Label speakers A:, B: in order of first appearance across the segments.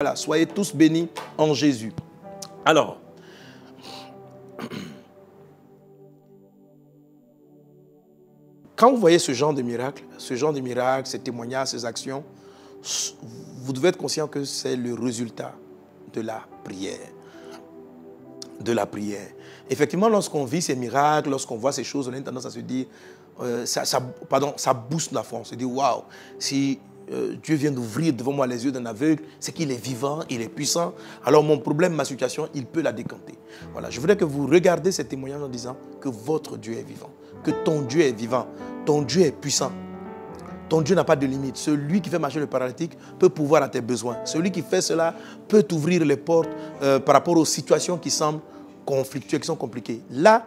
A: Voilà, soyez tous bénis en Jésus. Alors, quand vous voyez ce genre de miracle, ces témoignages, ces actions, vous devez être conscient que c'est le résultat de la prière. De la prière. Effectivement, lorsqu'on vit ces miracles, lorsqu'on voit ces choses, on a une tendance à se dire, ça booste la foi. On se dit, waouh, si Dieu vient d'ouvrir devant moi les yeux d'un aveugle, c'est qu'il est vivant, il est puissant. Alors mon problème, ma situation, il peut la décanter. Voilà, je voudrais que vous regardiez ces témoignages en disant que votre Dieu est vivant, que ton Dieu est vivant, ton Dieu est puissant. Ton Dieu n'a pas de limite. Celui qui fait marcher le paralytique peut pourvoir à tes besoins. Celui qui fait cela peut t'ouvrir les portes par rapport aux situations qui semblent conflictuelles, qui sont compliquées. Là,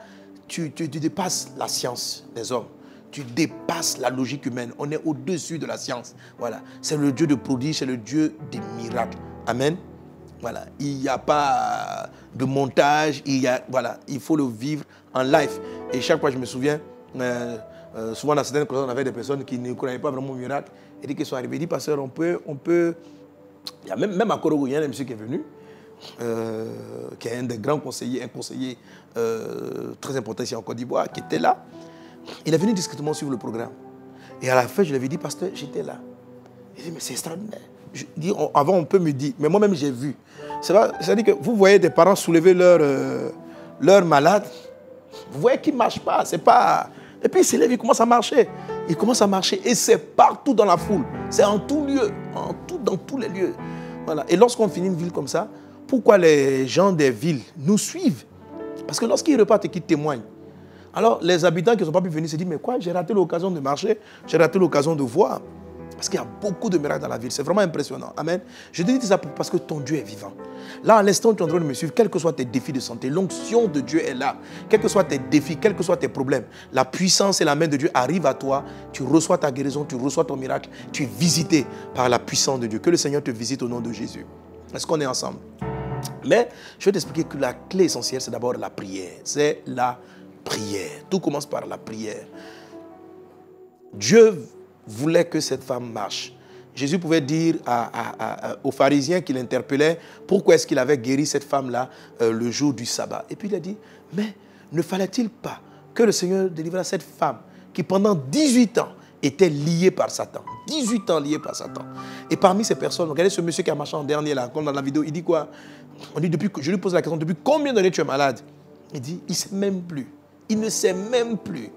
A: tu dépasses la science des hommes. Tu dépasses la logique humaine. On est au-dessus de la science. Voilà. C'est le Dieu de prodiges, c'est le Dieu des miracles. Amen. Voilà. Il n'y a pas de montage. Voilà. Il faut le vivre en live. Et chaque fois, je me souviens, souvent dans certaines causes, on avait des personnes qui ne croyaient pas vraiment au miracle. Et dès qu'ils sont arrivés, ils disent, pasteur, on peut... Il y a même à Korogo, il y a un monsieur qui est venu, qui est un des grands conseillers, un conseiller très important ici en Côte d'Ivoire, qui était là. Il est venu discrètement suivre le programme. Et à la fin, je lui avais dit, pasteur, j'étais là. Il dit, mais c'est extraordinaire. Je dis, avant, on peut me dire, mais moi-même, j'ai vu. C'est-à-dire que vous voyez des parents soulever leur malade, vous voyez qu'ils ne marchent pas. C'est pas... Et puis, il s'élève, il commence à marcher. Il commence à marcher et c'est partout dans la foule. C'est en tout lieu, dans tous les lieux. Voilà. Et lorsqu'on finit une ville comme ça, pourquoi les gens des villes nous suivent? Parce que lorsqu'ils repartent et qu'ils témoignent, alors les habitants qui ne sont pas pu venir se disent, mais quoi, j'ai raté l'occasion de marcher, j'ai raté l'occasion de voir. Parce qu'il y a beaucoup de miracles dans la ville. C'est vraiment impressionnant. Amen. Je te dis ça parce que ton Dieu est vivant. Là, à l'instant où tu es en train de me suivre, quels que soient tes défis de santé, l'onction de Dieu est là. Quels que soient tes défis, quels que soient tes problèmes, la puissance et la main de Dieu arrivent à toi. Tu reçois ta guérison, tu reçois ton miracle. Tu es visité par la puissance de Dieu. Que le Seigneur te visite au nom de Jésus. Est-ce qu'on est ensemble? Mais je vais t'expliquer que la clé essentielle, c'est d'abord la prière. C'est la prière. Tout commence par la prière. Dieu voulait que cette femme marche. Jésus pouvait dire aux pharisiens qui l'interpellaient pourquoi est-ce qu'il avait guéri cette femme-là le jour du sabbat. Et puis il a dit, mais ne fallait-il pas que le Seigneur délivrât cette femme qui pendant 18 ans était liée par Satan. 18 ans liée par Satan. Et parmi ces personnes, regardez ce monsieur qui a marché en dernier là, comme dans la vidéo, il dit quoi? On dit, je lui pose la question, depuis combien d'années tu es malade? Il dit, il ne sait même plus. Il ne sait même plus.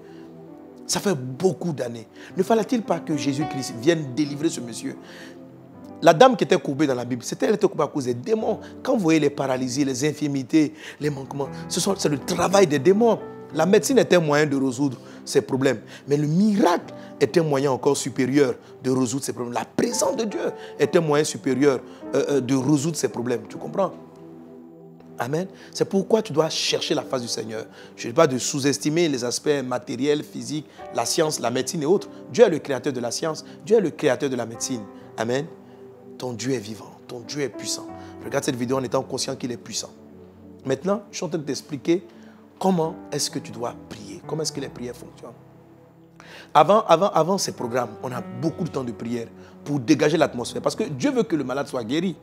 A: Ça fait beaucoup d'années. Ne fallait-il pas que Jésus-Christ vienne délivrer ce monsieur? La dame qui était courbée dans la Bible, elle était courbée à cause des démons. Quand vous voyez les paralysies, les infirmités, les manquements, c'est le travail des démons. La médecine est un moyen de résoudre ces problèmes. Mais le miracle est un moyen encore supérieur de résoudre ces problèmes. La présence de Dieu est un moyen supérieur de résoudre ces problèmes. Tu comprends? Amen. C'est pourquoi tu dois chercher la face du Seigneur. Je ne dis pas de sous-estimer les aspects matériels, physiques, la science, la médecine et autres. Dieu est le créateur de la science. Dieu est le créateur de la médecine. Amen. Ton Dieu est vivant. Ton Dieu est puissant. Regarde cette vidéo en étant conscient qu'il est puissant. Maintenant, je suis en train de t'expliquer comment est-ce que tu dois prier. Comment est-ce que les prières fonctionnent. Avant ces programmes, on a beaucoup de temps de prière pour dégager l'atmosphère. Parce que Dieu veut que le malade soit guéri.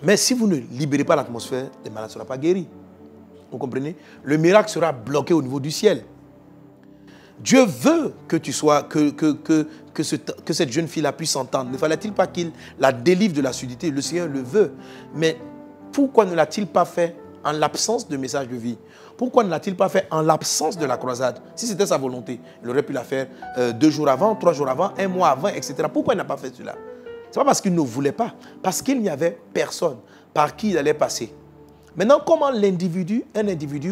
A: Mais si vous ne libérez pas l'atmosphère, le malade ne sera pas guéri. Vous comprenez? Le miracle sera bloqué au niveau du ciel. Dieu veut que tu sois, que cette jeune fille-là puisse s'entendre. Ne fallait-il pas qu'il la délivre de la surdité? Le Seigneur le veut. Mais pourquoi ne l'a-t-il pas fait en l'absence de message de vie? Pourquoi ne l'a-t-il pas fait en l'absence de la croisade? Si c'était sa volonté, il aurait pu la faire 2 jours avant, 3 jours avant, 1 mois avant, etc. Pourquoi il n'a pas fait cela? Ce n'est pas parce qu'il ne voulait pas, parce qu'il n'y avait personne par qui il allait passer. Maintenant, comment un individu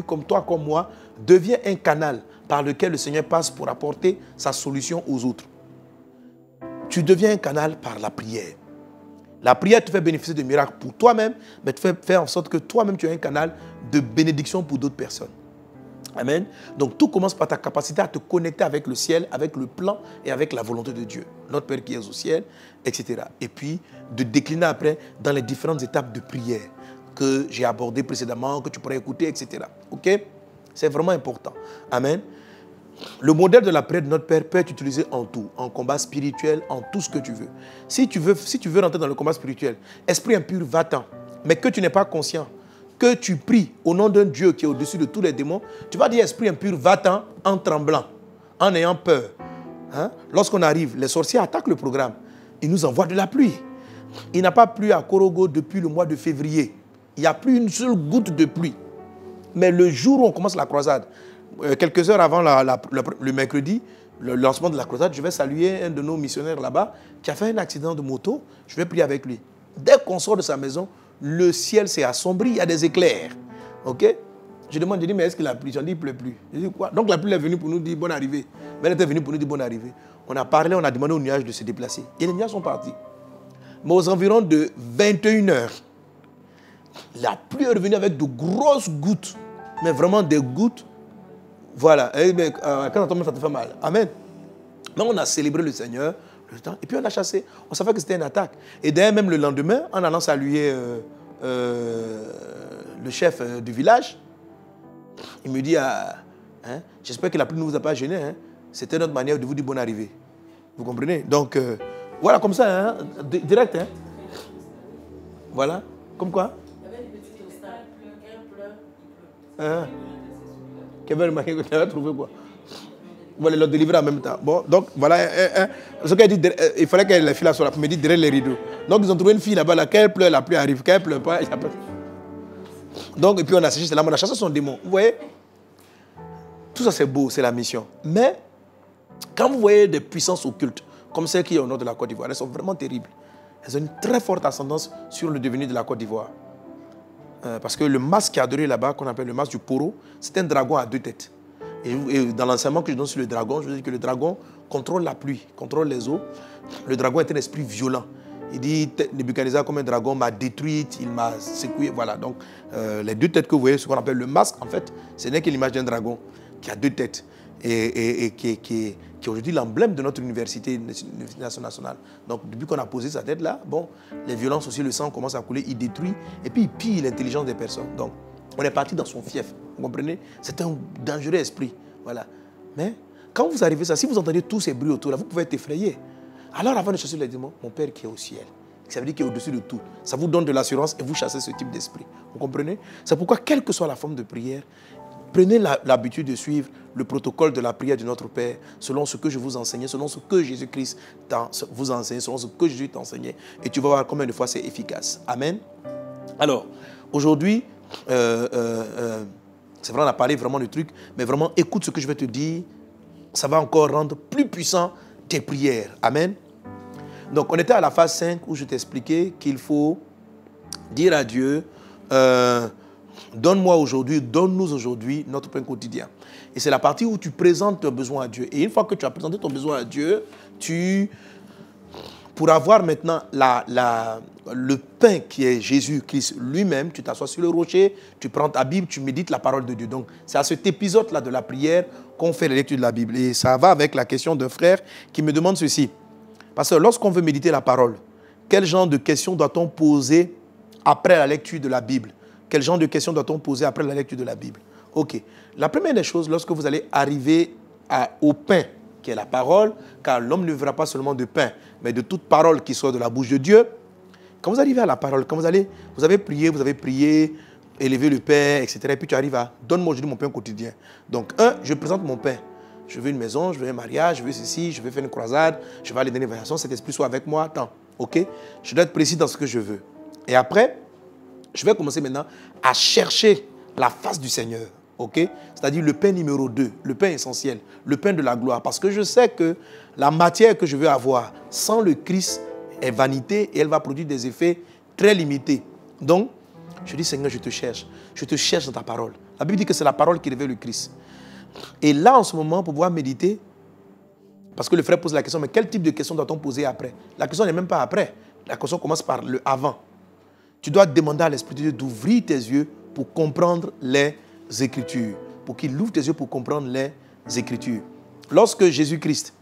A: comme toi, comme moi, devient un canal par lequel le Seigneur passe pour apporter sa solution aux autres? Tu deviens un canal par la prière. La prière te fait bénéficier de miracles pour toi-même, mais te fait faire en sorte que toi-même, tu es un canal de bénédiction pour d'autres personnes. Amen. Donc tout commence par ta capacité à te connecter avec le ciel, avec le plan et avec la volonté de Dieu. Notre Père qui est au ciel, etc. Et puis de décliner après dans les différentes étapes de prière que j'ai abordées précédemment, que tu pourrais écouter, etc. Ok? C'est vraiment important. Amen. Le modèle de la prière de notre Père peut être utilisé en tout, en combat spirituel, en tout ce que tu veux. Si tu veux rentrer dans le combat spirituel, esprit impur, va-t'en. Mais que tu n'es pas conscient, que tu pries au nom d'un Dieu qui est au-dessus de tous les démons, tu vas dire esprit impur, va-t'en en tremblant, en ayant peur. Hein? Lorsqu'on arrive, les sorciers attaquent le programme. Ils nous envoient de la pluie. Il n'a pas plu à Korogo depuis le mois de février. Il n'y a plus une seule goutte de pluie. Mais le jour où on commence la croisade, quelques heures avant le mercredi, le lancement de la croisade, je vais saluer un de nos missionnaires là-bas qui a fait un accident de moto. Je vais prier avec lui. Dès qu'on sort de sa maison, le ciel s'est assombri, il y a des éclairs. Ok? Je demande, je dis, mais est-ce qu'il a plu? J'en dis, il ne pleut plus. Je dis, quoi? Donc la pluie est venue pour nous dire bonne arrivée. Mais elle était venue pour nous dire bonne arrivée. On a parlé, on a demandé aux nuages de se déplacer. Et les nuages sont partis. Mais aux environs de 21h, la pluie est revenue avec de grosses gouttes. Mais vraiment des gouttes. Voilà. Quand on tombe, ça te fait mal. Amen. Mais on a célébré le Seigneur, le temps, et puis on a chassé. On savait que c'était une attaque. Et d'ailleurs, même le lendemain, en allant saluer le chef du village, il me dit, j'espère que la pluie ne vous a pas gêné. Hein. C'était notre manière de vous dire bonne arrivée. Vous comprenez? Donc, voilà, comme ça, hein, direct. Hein. Voilà. Comme quoi? Qui avait trouvé quoi? Voilà, le délivrer en même temps. Bon, donc voilà. Ce qu'elle dit, il fallait que les filles soient là pour me dire derrière les rideaux. Donc ils ont trouvé une fille là-bas, laquelle pleure, la pluie arrive, qu'elle pleure pas, il n'y a pas. Donc, et puis on a séché, c'est là, on a chassé son démon. Vous voyez? Tout ça c'est beau, c'est la mission. Mais, quand vous voyez des puissances occultes, comme celles qui sont au nord de la Côte d'Ivoire, elles sont vraiment terribles. Elles ont une très forte ascendance sur le devenir de la Côte d'Ivoire. Parce que le masque qui est adoré là-bas, qu'on appelle le masque du Poro, c'est un dragon à deux têtes. Et dans l'enseignement que je donne sur le dragon, je veux dire que le dragon contrôle la pluie, contrôle les eaux. Le dragon est un esprit violent. Il dit, Nebuchadnezzar comme un dragon m'a détruite, il m'a secoué. Voilà, donc les deux têtes que vous voyez, ce qu'on appelle le masque, en fait, ce n'est que l'image d'un dragon qui a deux têtes et qui est aujourd'hui l'emblème de notre université nationale. Donc, depuis qu'on a posé sa tête là, bon, les violences aussi, le sang commence à couler, il détruit et puis il pille l'intelligence des personnes. Donc, on est parti dans son fief, vous comprenez? C'est un dangereux esprit, voilà. Mais quand vous arrivez ça, si vous entendez tous ces bruits autour là, vous pouvez être effrayé. Alors, avant de chasser les démons, mon Père qui est au ciel, ça veut dire qu'il est au-dessus de tout. Ça vous donne de l'assurance et vous chassez ce type d'esprit. Vous comprenez? C'est pourquoi, quelle que soit la forme de prière, prenez l'habitude de suivre le protocole de la prière de notre Père, selon ce que je vous enseignais, selon ce que Jésus-Christ vous enseigne, selon ce que Jésus t'enseignait. Et tu vas voir combien de fois c'est efficace. Amen. Alors, aujourd'hui, c'est vrai, on a parlé vraiment du truc, mais vraiment, écoute ce que je vais te dire. Ça va encore rendre plus puissant tes prières. Amen. Donc, on était à la phase 5 où je t'expliquais qu'il faut dire à Dieu, donne-moi aujourd'hui, donne-nous aujourd'hui notre pain quotidien. Et c'est la partie où tu présentes ton besoin à Dieu. Et une fois que tu as présenté ton besoin à Dieu, pour avoir maintenant le pain qui est Jésus-Christ lui-même, tu t'assois sur le rocher, tu prends ta Bible, tu médites la parole de Dieu. Donc, c'est à cet épisode-là de la prière qu'on fait la lecture de la Bible. Et ça va avec la question d'un frère qui me demande ceci. Parce que lorsqu'on veut méditer la parole, quel genre de questions doit-on poser après la lecture de la Bible? Quel genre de questions doit-on poser après la lecture de la Bible? Ok. La première des choses, lorsque vous allez arriver au pain, qui est la parole, car l'homme ne vivra pas seulement de pain, mais de toute parole qui sort de la bouche de Dieu. Quand vous arrivez à la parole, quand vous avez prié, élevé le Père, etc. Et puis tu arrives à, donne-moi aujourd'hui mon pain quotidien. Donc, je présente mon pain. Je veux une maison, je veux un mariage, je veux ceci, je veux faire une croisade, je vais aller dans l'évaluation, cet esprit soit avec moi. Attends, ok? Je dois être précis dans ce que je veux. Et après, je vais commencer maintenant à chercher la face du Seigneur. Okay? C'est-à-dire le pain numéro 2, le pain essentiel, le pain de la gloire. Parce que je sais que la matière que je veux avoir sans le Christ est vanité et elle va produire des effets très limités. Donc, je dis Seigneur, je te cherche dans ta parole. La Bible dit que c'est la parole qui révèle le Christ. Et là, en ce moment, pour pouvoir méditer, parce que le frère pose la question, mais quel type de question doit-on poser après? La question n'est même pas après. La question commence par le avant. Tu dois demander à l'Esprit de Dieu d'ouvrir tes yeux pour comprendre les Écritures. Pour qu'il ouvre tes yeux pour comprendre les Écritures. Lorsque Jésus-Christ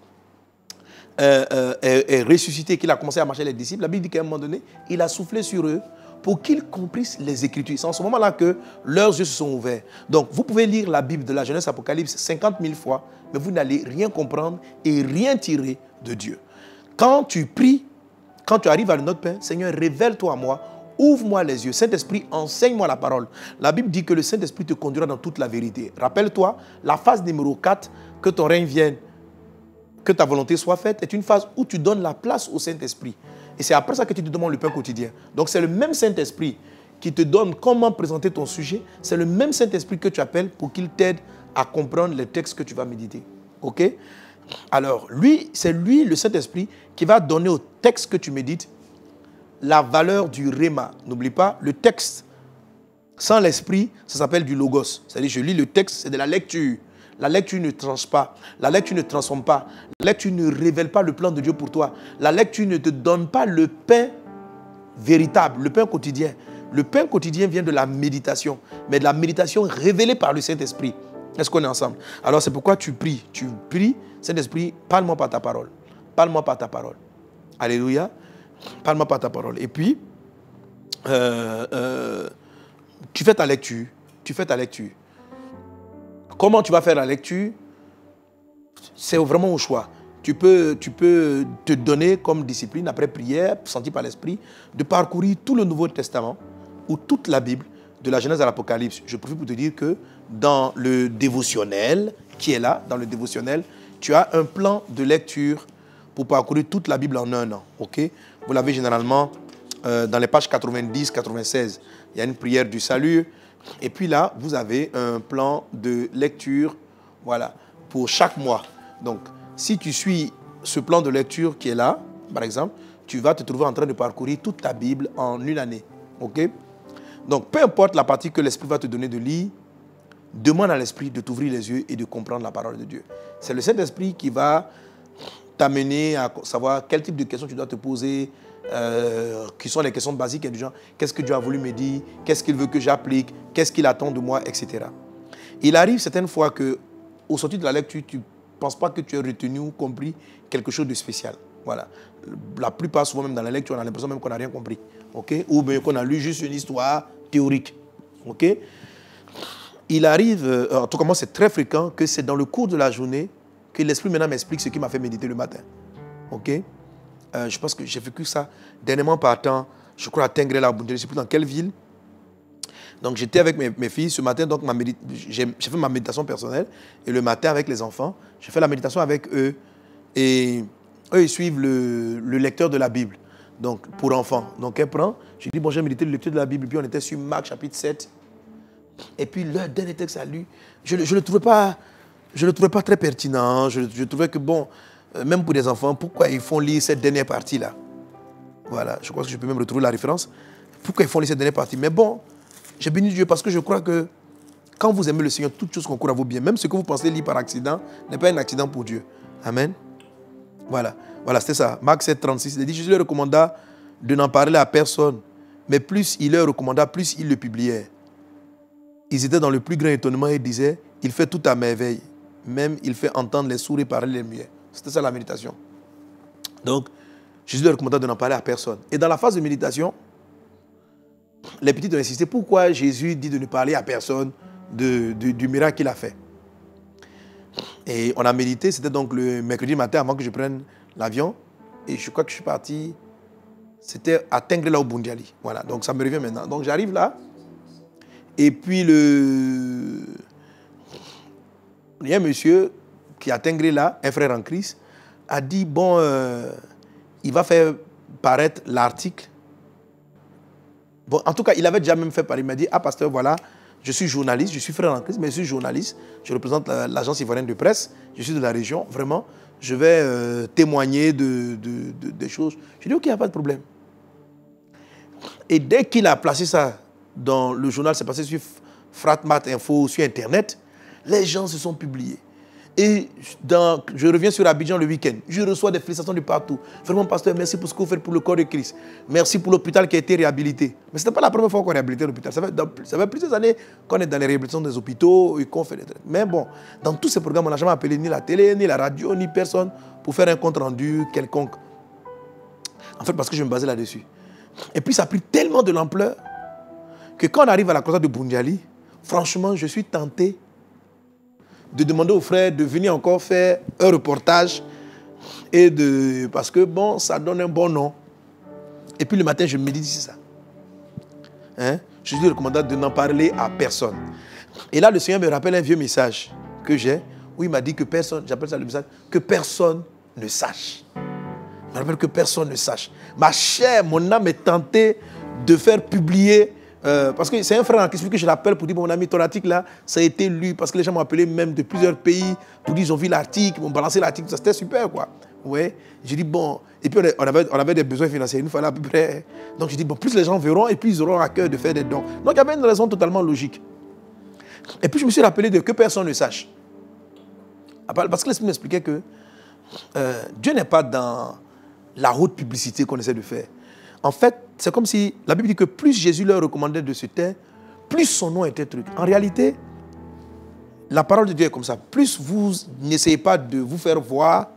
A: est ressuscité, qu'il a commencé à marcher les disciples, la Bible dit qu'à un moment donné, il a soufflé sur eux pour qu'ils comprissent les Écritures. C'est en ce moment-là que leurs yeux se sont ouverts. Donc, vous pouvez lire la Bible de la Genèse Apocalypse 50 000 fois, mais vous n'allez rien comprendre et rien tirer de Dieu. Quand tu pries, quand tu arrives à notre Père, Seigneur, révèle-toi à moi, ouvre-moi les yeux. Saint-Esprit, enseigne-moi la parole. La Bible dit que le Saint-Esprit te conduira dans toute la vérité. Rappelle-toi, la phase numéro 4, que ton règne vienne, que ta volonté soit faite, est une phase où tu donnes la place au Saint-Esprit. Et c'est après ça que tu te demandes le pain quotidien. Donc c'est le même Saint-Esprit qui te donne comment présenter ton sujet. C'est le même Saint-Esprit que tu appelles pour qu'il t'aide à comprendre les textes que tu vas méditer. OK? Alors, c'est lui, le Saint-Esprit, qui va donner au texte que tu médites la valeur du réma. N'oublie pas, le texte, sans l'esprit, ça s'appelle du logos. C'est-à-dire, je lis le texte, c'est de la lecture. La lecture ne tranche pas. La lecture ne transforme pas. La lecture ne révèle pas le plan de Dieu pour toi. La lecture ne te donne pas le pain véritable, le pain quotidien. Le pain quotidien vient de la méditation, mais de la méditation révélée par le Saint-Esprit. Est-ce qu'on est ensemble? Alors c'est pourquoi tu pries. Tu pries, Saint-Esprit, parle-moi par ta parole. Parle-moi par ta parole. Alléluia. Parle-moi par ta parole. Et puis, tu fais ta lecture. Tu fais ta lecture. Comment tu vas faire la lecture? C'est vraiment au choix. Tu peux te donner comme discipline, après prière, senti par l'Esprit, de parcourir tout le Nouveau Testament ou toute la Bible, de la Genèse à l'Apocalypse. Je profite pour te dire que dans le dévotionnel, qui est là, dans le dévotionnel, tu as un plan de lecture pour parcourir toute la Bible en un an. Okay? Vous l'avez généralement dans les pages 90-96. Il y a une prière du salut. Et puis là, vous avez un plan de lecture, voilà, pour chaque mois. Donc, si tu suis ce plan de lecture qui est là, par exemple, tu vas te trouver en train de parcourir toute ta Bible en une année. OK? Donc, peu importe la partie que l'Esprit va te donner de lire, demande à l'Esprit de t'ouvrir les yeux et de comprendre la parole de Dieu. C'est le Saint-Esprit qui va t'amener à savoir quel type de questions tu dois te poser, qui sont les questions basiques du genre, qu'est-ce que Dieu a voulu me dire, qu'est-ce qu'il veut que j'applique, qu'est-ce qu'il attend de moi, etc. Il arrive certaines fois qu'au sortir de la lecture, tu ne penses pas que tu as retenu ou compris quelque chose de spécial. Voilà. La plupart, souvent même dans la lecture, on a l'impression même qu'on n'a rien compris. Okay? Ou bien qu'on a lu juste une histoire théorique. Okay? Il arrive, en tout cas moi c'est très fréquent, que c'est dans le cours de la journée que l'Esprit maintenant m'explique ce qui m'a fait méditer le matin. Ok? Je pense que j'ai vécu ça dernièrement par temps, je crois à Tengrela, je ne sais plus dans quelle ville. Donc j'étais avec mes filles ce matin, donc j'ai fait ma méditation personnelle. Et le matin avec les enfants, j'ai fait la méditation avec eux. Et eux, ils suivent le lecteur de la Bible, donc pour enfants. Donc elle prend, je dis, bon, j'ai médité le lecteur de la Bible. Puis on était sur Marc chapitre 7. Et puis leur dernier texte à lui, je ne le trouvais pas très pertinent. Je trouvais que, bon, même pour des enfants, pourquoi ils font lire cette dernière partie-là? Voilà, je crois que je peux même retrouver la référence. Pourquoi ils font lire cette dernière partie? Mais bon, j'ai béni Dieu parce que je crois que quand vous aimez le Seigneur, toute chose concourt à vos biens. Même ce que vous pensez lire par accident n'est pas un accident pour Dieu. Amen. Voilà, c'était ça. Marc 7, 36. Il dit, Jésus leur recommanda de n'en parler à personne. Mais plus il leur recommanda, plus ils le publièrent. Ils étaient dans le plus grand étonnement et disaient, il fait tout à merveille. Même il fait entendre les sourds et parler les muets. C'était ça la méditation. Donc, Jésus leur recommanda de n'en parler à personne. Et dans la phase de méditation, les petits ont insisté, pourquoi Jésus dit de ne parler à personne du miracle qu'il a fait? Et on a médité, c'était donc le mercredi matin avant que je prenne l'avion. Et je crois que je suis parti, c'était à Tengrela au Bundiali. Voilà, donc ça me revient maintenant. Donc j'arrive là, et puis il y a un monsieur qui a Tengrela, un frère en Christ, a dit, bon, il va faire paraître l'article. Bon, en tout cas, il avait déjà même fait paraître. Il m'a dit, ah pasteur, voilà, je suis journaliste, je suis frère en Christ, mais je suis journaliste. Je représente l'agence ivoirienne de presse. Je suis de la région. Vraiment, je vais témoigner des choses. Je dis, ok, il n'y a pas de problème. Et dès qu'il a placé ça dans le journal, c'est passé sur Fratmat Info, sur Internet, les gens se sont publiés. Et je reviens sur Abidjan le week-end. Je reçois des félicitations de partout. Vraiment, pasteur, merci pour ce que vous faites pour le corps de Christ. Merci pour l'hôpital qui a été réhabilité. Mais ce n'était pas la première fois qu'on réhabilitait l'hôpital. Ça fait plusieurs années qu'on est dans les réhabilitations des hôpitaux et qu'on fait des... Mais bon, dans tous ces programmes, on n'a jamais appelé ni la télé, ni la radio, ni personne pour faire un compte rendu quelconque. En fait, parce que je me basais là-dessus. Et puis ça a pris tellement de l'ampleur que quand on arrive à la croisade de Bundiali, franchement, je suis tenté de demander aux frères de venir encore faire un reportage parce que bon, ça donne un bon nom. Et puis le matin, je médite ça. Hein? Je dis au commandant de n'en parler à personne. Et là, le Seigneur me rappelle un vieux message que j'ai, où il m'a dit que personne, j'appelle ça le message, que personne ne sache. Je me rappelle que personne ne sache. Ma chair, mon âme est tentée de faire publier, parce que c'est un frère qui explique que je l'appelle pour dire, mon ami, ton article là, ça a été lu, parce que les gens m'ont appelé même de plusieurs pays, pour dire, ils ont vu l'article, ils m'ont balancé l'article, ça c'était super quoi. Ouais. J'ai dit, bon, et puis on avait des besoins financiers, il nous fallait à peu près. Donc j'ai dit, bon, plus les gens verront, et puis ils auront à cœur de faire des dons. Donc il y avait une raison totalement logique. Et puis je me suis rappelé de que personne ne sache. Parce que l'Esprit m'expliquait que Dieu n'est pas dans la haute publicité qu'on essaie de faire. En fait, c'est comme si la Bible dit que plus Jésus leur recommandait de se taire, plus son nom était truc. En réalité, la parole de Dieu est comme ça. Plus vous n'essayez pas de vous faire voir,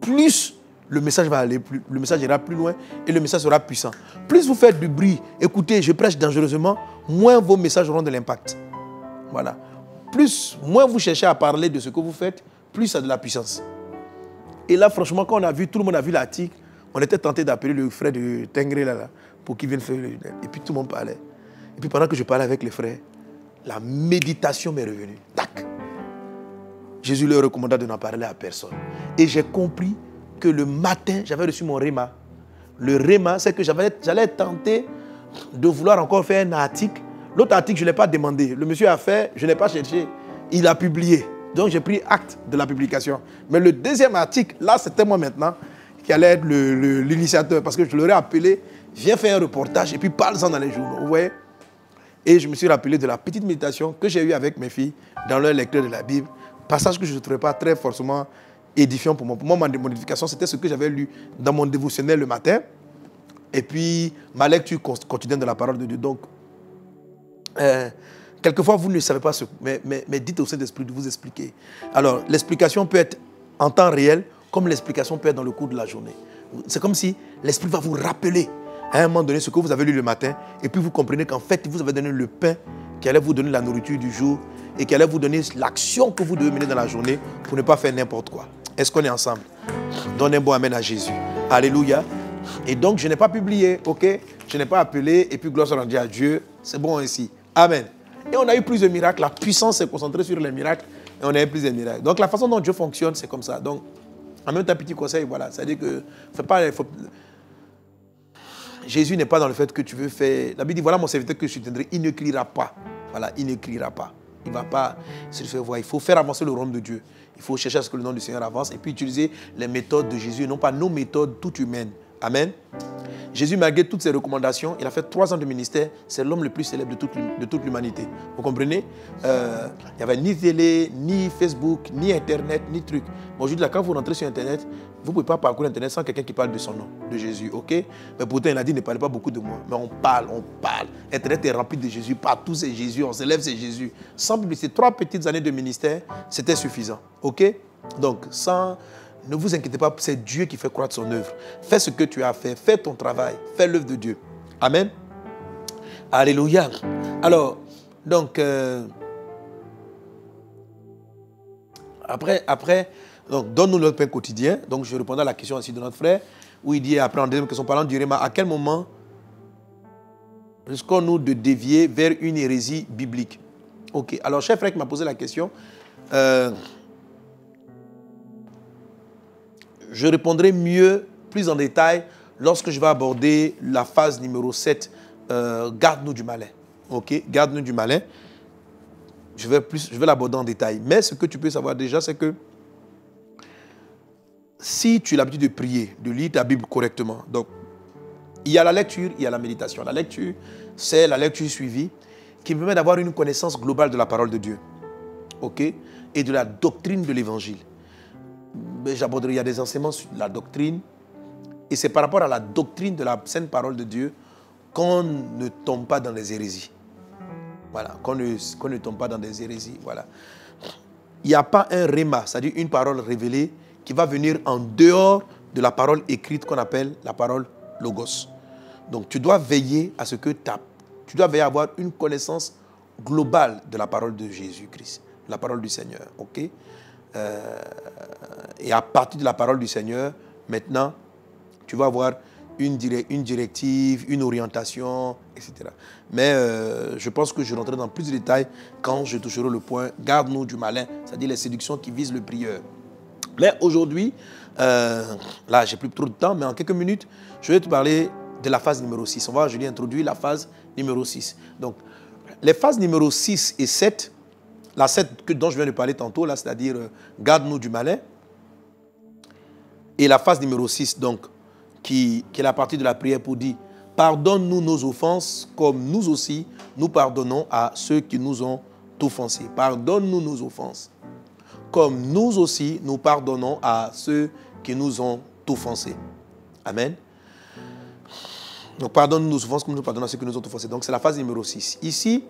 A: plus le message va aller, le message ira plus loin et le message sera puissant. Plus vous faites du bruit, écoutez, je prêche dangereusement, moins vos messages auront de l'impact. Voilà. Moins vous cherchez à parler de ce que vous faites, plus ça a de la puissance. Et là, franchement, quand tout le monde a vu l'article, on était tenté d'appeler le frère de Tengré là, pour qu'il vienne faire le... Et puis tout le monde parlait. Et puis pendant que je parlais avec les frères, la méditation m'est revenue. Tac! Jésus leur recommanda de n'en parler à personne. Et j'ai compris que le matin, j'avais reçu mon réma. Le réma, c'est que j'allais tenter de vouloir encore faire un article. L'autre article, je ne l'ai pas demandé. Le monsieur a fait, je n'ai pas cherché. Il a publié. Donc j'ai pris acte de la publication. Mais le deuxième article, là, c'était moi maintenant qui allait être l'initiateur. Parce que je l'aurais appelé, viens faire un reportage et puis parle-en dans les journaux. Vous voyez? Et je me suis rappelé de la petite méditation que j'ai eue avec mes filles dans leur lecture de la Bible. Passage que je ne trouvais pas très forcément édifiant pour moi. Pour moi, ma modification, c'était ce que j'avais lu dans mon dévotionnel le matin. Et puis, ma lecture quotidienne de la parole de Dieu. Donc, quelquefois, vous ne savez pas ce... Mais dites au Saint-Esprit de vous expliquer. Alors, l'explication peut être en temps réel, comme l'explication peut être dans le cours de la journée. C'est comme si l'Esprit va vous rappeler à un moment donné ce que vous avez lu le matin, et puis vous comprenez qu'en fait, vous avez donné le pain qui allait vous donner la nourriture du jour, et qui allait vous donner l'action que vous devez mener dans la journée pour ne pas faire n'importe quoi. Est-ce qu'on est ensemble? Donnez un bon amen à Jésus. Alléluia. Et donc, je n'ai pas publié, ok? Je n'ai pas appelé, et puis gloire soit rendue à Dieu. C'est bon ainsi. Amen. Et on a eu plus de miracles. La puissance s'est concentrée sur les miracles, et on a eu plus de miracles. Donc, la façon dont Dieu fonctionne, c'est comme ça. Donc, en même temps, petit conseil, voilà. C'est-à-dire que, Jésus n'est pas dans le fait que tu veux faire... La Bible dit, voilà mon serviteur que je soutiendrai, il ne criera pas. Voilà, il ne criera pas. Il ne va pas se faire voir. Il faut faire avancer le royaume de Dieu. Il faut chercher à ce que le nom du Seigneur avance et puis utiliser les méthodes de Jésus et non pas nos méthodes toutes humaines. Amen. Jésus, malgré toutes ses recommandations, il a fait 3 ans de ministère. C'est l'homme le plus célèbre de toute l'humanité. Vous comprenez? Il n'y avait ni télé, ni Facebook, ni Internet, ni truc. Bon, aujourd'hui, quand vous rentrez sur Internet, vous ne pouvez pas parcourir Internet sans quelqu'un qui parle de son nom, de Jésus. Ok? Mais pourtant, il a dit, ne parlez pas beaucoup de moi. Mais on parle. Internet est rempli de Jésus. Partout, c'est Jésus. On s'élève, c'est Jésus. Sans publicité, 3 petites années de ministère, c'était suffisant. Ok? Donc, ne vous inquiétez pas, c'est Dieu qui fait croître son œuvre. Fais ce que tu as fait, fais ton travail, fais l'œuvre de Dieu. Amen. Alléluia. Alors, donc, après donc, donne-nous notre pain quotidien. Donc, je répondais à la question aussi de notre frère, où il dit, après en deuxième question, parlant du réma, à quel moment risquons-nous de dévier vers une hérésie biblique? Ok, alors, cher frère qui m'a posé la question, je répondrai mieux, plus en détail, lorsque je vais aborder la phase numéro 7, garde-nous du malin. Ok, garde-nous du malin. Je vais l'aborder en détail. Mais ce que tu peux savoir déjà, c'est que si tu as l'habitude de prier, de lire ta Bible correctement, donc il y a la lecture, il y a la méditation. La lecture, c'est la lecture suivie qui me permet d'avoir une connaissance globale de la parole de Dieu. Ok, et de la doctrine de l'évangile. J'aborderai, il y a des enseignements sur la doctrine. Et c'est par rapport à la doctrine de la sainte parole de Dieu qu'on ne tombe pas dans les hérésies. Voilà, qu'on ne tombe pas dans des hérésies. Voilà. Il n'y a pas un réma, c'est-à-dire une parole révélée qui va venir en dehors de la parole écrite qu'on appelle la parole logos. Donc tu dois veiller à ce que tu dois veiller à avoir une connaissance globale de la parole de Jésus-Christ, la parole du Seigneur. Ok? Et à partir de la parole du Seigneur, maintenant, tu vas avoir une directive, une orientation, etc. Mais je pense que je rentrerai dans plus de détails quand je toucherai le point « Garde-nous du malin », c'est-à-dire les séductions qui visent le prieur. Mais aujourd'hui, là, j'ai plus trop de temps, mais en quelques minutes, je vais te parler de la phase numéro 6. On va aujourd'hui introduire la phase numéro 6. Donc, les phases numéro 6 et 7, la 7 dont je viens de parler tantôt, là, c'est-à-dire garde-nous du malin, et la phase numéro 6, donc, qui est la partie de la prière pour dire « Pardonne-nous nos offenses, comme nous aussi, nous pardonnons à ceux qui nous ont offensés. » Pardonne-nous nos offenses, comme nous aussi, nous pardonnons à ceux qui nous ont offensés. Amen. Donc, pardonne-nous nos offenses comme nous pardonnons à ceux qui nous ont offensés. Donc, c'est la phase numéro 6. Ici,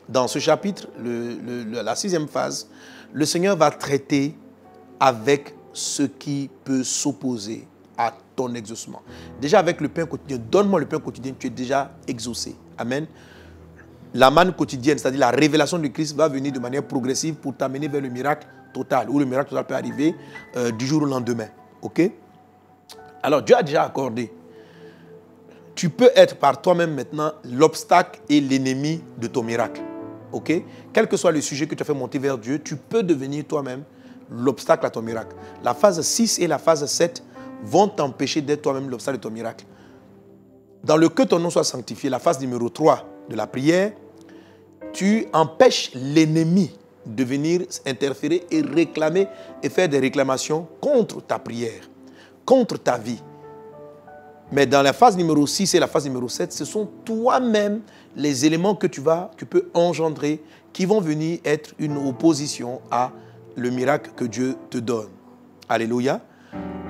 A: dans ce chapitre, la 6e phase, le Seigneur va traiter avec ce qui peut s'opposer à ton exaucement. Déjà, avec le pain quotidien, donne-moi le pain quotidien, tu es déjà exaucé. Amen. La manne quotidienne, c'est-à-dire la révélation de Christ, va venir de manière progressive pour t'amener vers le miracle total, où le miracle total peut arriver du jour au lendemain. OK? Alors, Dieu a déjà accordé. Tu peux être par toi-même maintenant l'obstacle et l'ennemi de ton miracle. OK? Quel que soit le sujet que tu as fait monter vers Dieu, tu peux devenir toi-même l'obstacle à ton miracle. La phase 6 et la phase 7 vont t'empêcher d'être toi-même l'obstacle de ton miracle. Dans le que ton nom soit sanctifié, la phase numéro 3 de la prière, tu empêches l'ennemi de venir interférer et réclamer et faire des réclamations contre ta prière, contre ta vie. Mais dans la phase numéro 6 et la phase numéro 7, ce sont toi-même les éléments que tu peux engendrer qui vont venir être une opposition à le miracle que Dieu te donne. Alléluia.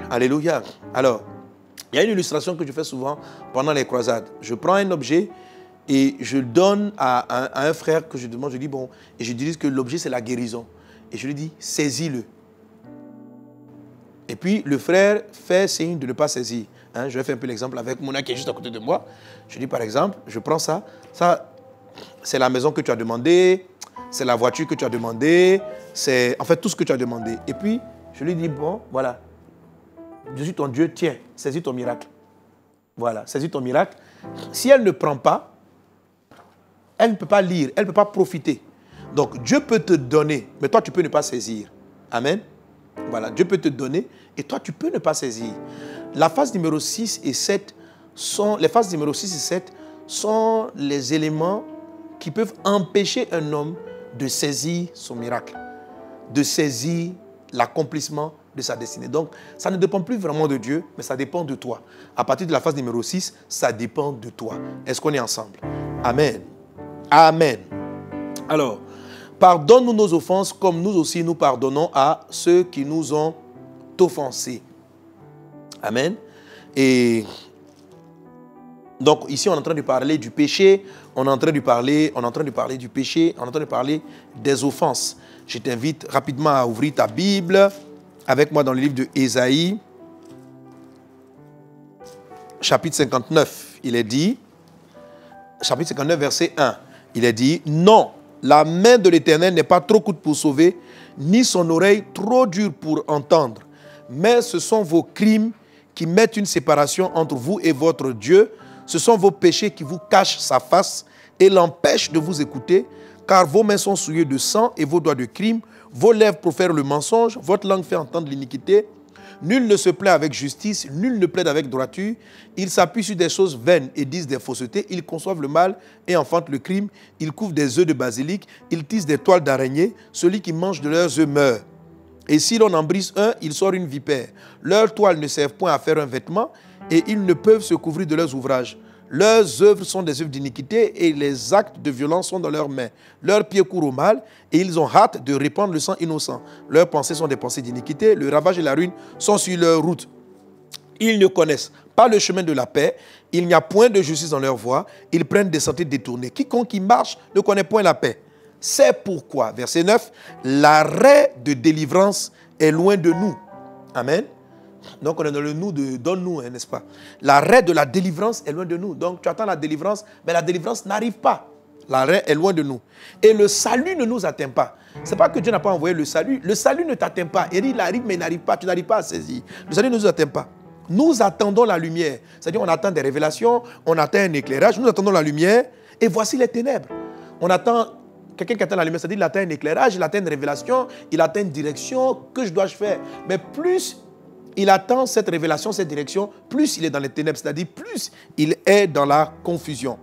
A: Alléluia. Alors, il y a une illustration que je fais souvent pendant les croisades. Je prends un objet et je le donne à un frère que je demande, je dis bon, et je dis que l'objet c'est la guérison. Et je lui dis, saisis-le. Et puis le frère fait signe de ne pas saisir. Hein, je vais faire un peu l'exemple avec Mona qui est juste à côté de moi. Je dis par exemple, je prends ça. Ça, c'est la maison que tu as demandé, c'est la voiture que tu as demandé, c'est en fait tout ce que tu as demandé. Et puis je lui dis, bon, voilà, je suis ton Dieu, tiens, saisis ton miracle. Voilà, saisis ton miracle. Si elle ne prend pas, elle ne peut pas lire, elle ne peut pas profiter. Donc Dieu peut te donner, mais toi tu peux ne pas saisir. Amen. Voilà, Dieu peut te donner et toi tu peux ne pas saisir. La phase numéro 6 et 7 les phases numéro 6 et 7 sont les éléments qui peuvent empêcher un homme de saisir son miracle, de saisir l'accomplissement de sa destinée. Donc, ça ne dépend plus vraiment de Dieu, mais ça dépend de toi. À partir de la phase numéro 6, ça dépend de toi. Est-ce qu'on est ensemble? Amen. Amen. Alors, pardonne-nous nos offenses comme nous aussi nous pardonnons à ceux qui nous ont offensés. Amen. Et donc ici on est en train de parler du péché, on est en train de parler du péché, on est en train de parler des offenses. Je t'invite rapidement à ouvrir ta Bible avec moi dans le livre de Ésaïe, chapitre 59. Il est dit, chapitre 59, verset 1, il est dit, non, la main de l'Éternel n'est pas trop courte pour sauver, ni son oreille trop dure pour entendre, mais ce sont vos crimes qui mettent une séparation entre vous et votre Dieu. Ce sont vos péchés qui vous cachent sa face et l'empêchent de vous écouter, car vos mains sont souillées de sang et vos doigts de crime, vos lèvres profèrent le mensonge, votre langue fait entendre l'iniquité. Nul ne se plaint avec justice, nul ne plaide avec droiture. Ils s'appuient sur des choses vaines et disent des faussetés. Ils conçoivent le mal et enfantent le crime. Ils couvrent des œufs de basilic. Ils tissent des toiles d'araignée. Celui qui mange de leurs œufs meurt. Et si l'on en brise un, il sort une vipère. Leurs toiles ne servent point à faire un vêtement et ils ne peuvent se couvrir de leurs ouvrages. Leurs œuvres sont des œuvres d'iniquité et les actes de violence sont dans leurs mains. Leurs pieds courent au mal et ils ont hâte de répandre le sang innocent. Leurs pensées sont des pensées d'iniquité. Le ravage et la ruine sont sur leur route. Ils ne connaissent pas le chemin de la paix. Il n'y a point de justice dans leur voie. Ils prennent des sentiers détournés. Quiconque y marche ne connaît point la paix. C'est pourquoi, verset 9, l'arrêt de délivrance est loin de nous. Amen. Donc on est dans le nous de donne-nous, hein, n'est-ce pas? L'arrêt de la délivrance est loin de nous. Donc tu attends la délivrance, mais la délivrance n'arrive pas. L'arrêt est loin de nous. Et le salut ne nous atteint pas. Ce n'est pas que Dieu n'a pas envoyé le salut. Le salut ne t'atteint pas. Il arrive, mais il n'arrive pas. Tu n'arrives pas à saisir. Le salut ne nous atteint pas. Nous attendons la lumière. C'est-à-dire on attend des révélations, on attend un éclairage. Nous attendons la lumière et voici les ténèbres. On attend quelqu'un qui attend la lumière. C'est-à-dire qu'il attend un éclairage, il attend une révélation, il attend une direction. Que dois-je faire? Mais plus il attend cette révélation, cette direction, plus il est dans les ténèbres. C'est-à-dire plus il est dans la confusion.